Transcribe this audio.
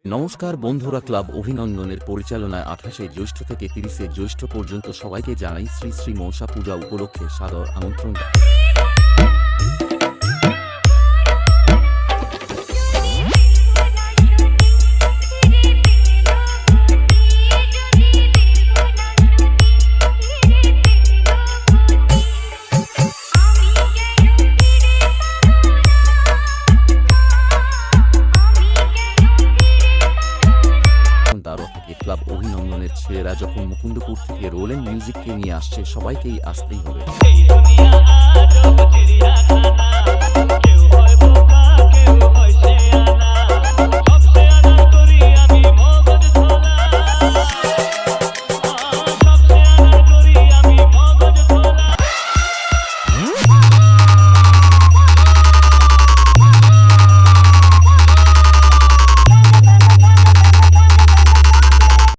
নমস্কার বন্ধুরা, ক্লাব অভিনন্দনের পরিচালনায় 28শে জ্যৈষ্ঠ থেকে 30শে জ্যৈষ্ঠ পর্যন্ত সবাইকে জানাই শ্রী শ্রী মনসা পূজা উপলক্ষে সাদর আমন্ত্রণ। ক্লাব অভিনন্দনের ছেলেরা যখন মুকুন্দপুর থেকে রোলেন মিউজিককে নিয়ে আসছে, সবাইকেই আসতেই হবে।